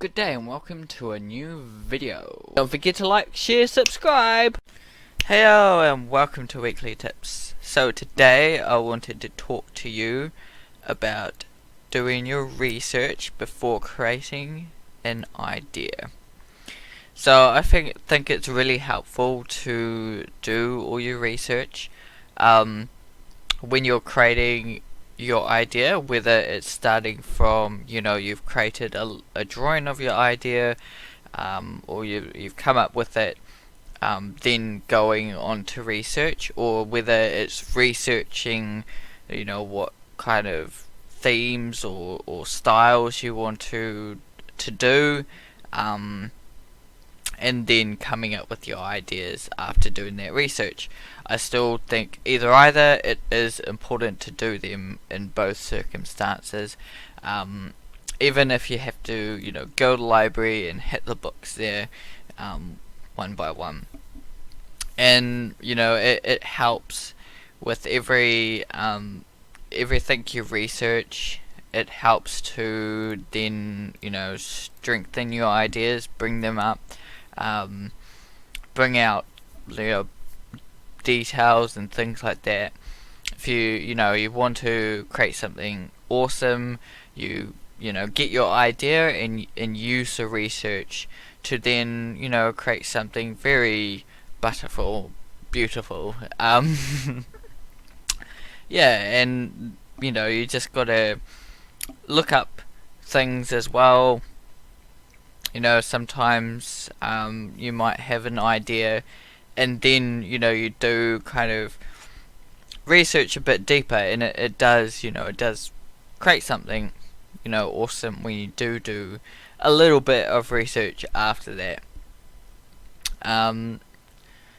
Good day and welcome to a new video. Don't forget to like, share, subscribe. Heyo and welcome to Weekly Tips. So today I wanted to talk to you about doing your research before creating an idea. So I think it's really helpful to do all your research when you're creating your idea, whether it's starting from, you've created a drawing of your idea, or you've come up with it, then going on to research, or whether it's researching, what kind of themes or styles you want to do, and then coming up with your ideas after doing that research. I still think either it is important to do them in both circumstances, even if you have to go to the library and hit the books there one by one. And it helps with everything you research. It helps to then strengthen your ideas, bring them up, bring out details and things like that. If you want to create something awesome, you get your idea and use the research to then create something very beautiful. Yeah, and you just gotta look up things as well. Sometimes you might have an idea and then you do kind of research a bit deeper, and it does create something awesome when you do a little bit of research after that.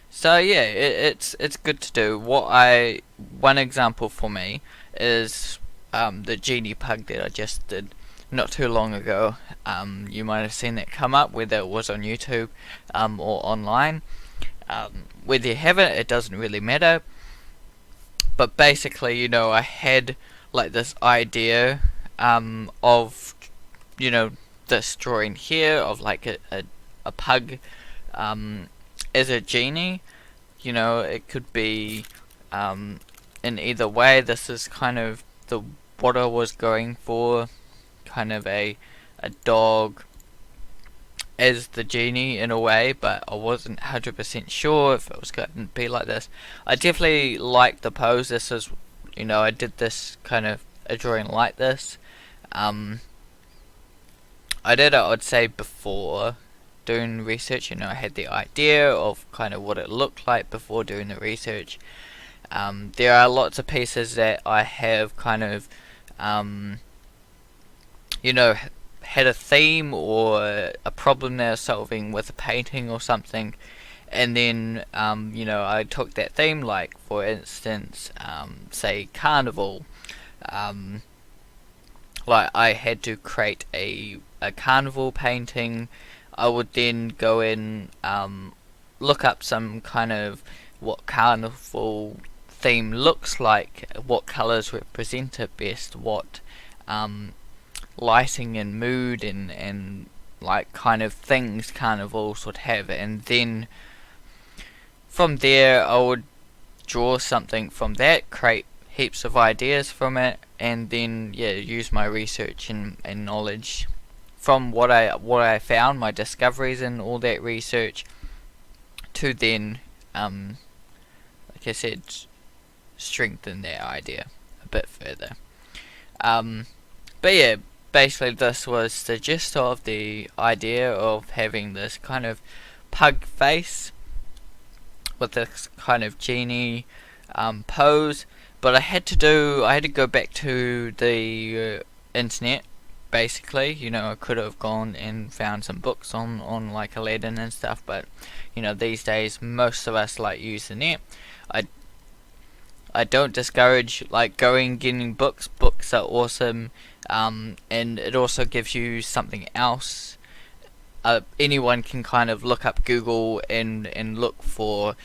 So yeah, it's good to do. One example for me is the genie pug that I just did not too long ago. You might have seen that come up, whether it was on YouTube or online. Whether you have it doesn't really matter. But basically, I had like this idea of this drawing here of like a pug as a genie. It could be in either way. This is kind of what I was going for, kind of a dog as the genie in a way, but I wasn't 100% sure if it was going to be like this. I definitely liked the pose. This is, I did this kind of a drawing like this. I did it, I'd say, before doing research. I had the idea of kind of what it looked like before doing the research. There are lots of pieces that I have kind of, had a theme or a problem they're solving with a painting or something, and then I took that theme, like for instance, say carnival. Like I had to create a carnival painting. I would then go in, look up some kind of what carnival theme looks like, what colours represent it best, what lighting and mood and like kind of things carnivals would have, and then from there I would draw something from that, create heaps of ideas from it, and then use my research and knowledge from what I found, my discoveries and all that research, to then like I said, strengthen that idea a bit further. But yeah, basically this was the gist of the idea of having this kind of pug face with this kind of genie pose. But I had to go back to the internet. Basically, I could have gone and found some books on like Aladdin and stuff, but these days most of us like use the net. I don't discourage like going and getting books. Books are awesome, and it also gives you something else. Anyone can kind of look up Google and look for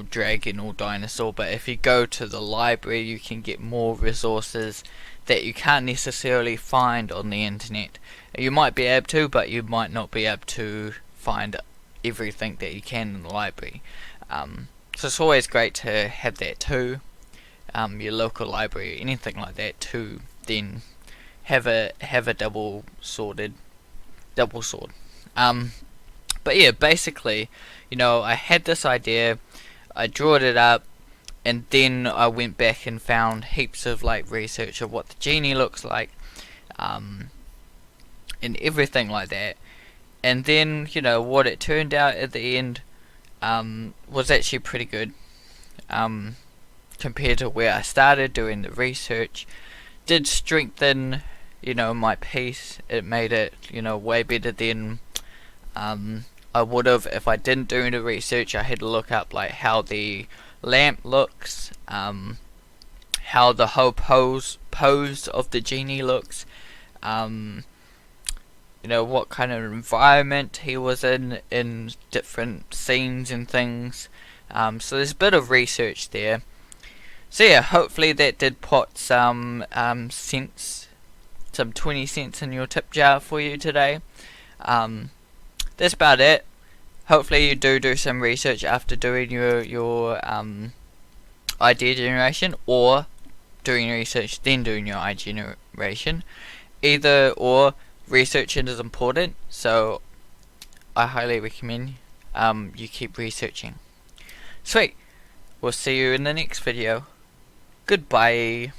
dragon or dinosaur, but if you go to the library you can get more resources that you can't necessarily find on the internet. You might be able to, but you might not be able to find everything that you can in the library. So it's always great to have that too. Your local library, anything like that, to then have a double sword. But yeah, basically, I had this idea, I drew it up, and then I went back and found heaps of like research of what the genie looks like, and everything like that. And then what it turned out at the end was actually pretty good, compared to where I started doing the research. Did strengthen my piece. It made it way better than I would have if I didn't do the research. I had to look up like how the lamp looks, how the whole pose of the genie looks, what kind of environment he was in different scenes and things. So there's a bit of research there. So yeah, hopefully that did put some cents, some 20 cents in your tip jar for you today. That's about it. Hopefully you do some research after doing your idea generation, or doing research then doing your idea generation. Either or, researching is important, so I highly recommend you keep researching. Sweet. We'll see you in the next video. Goodbye.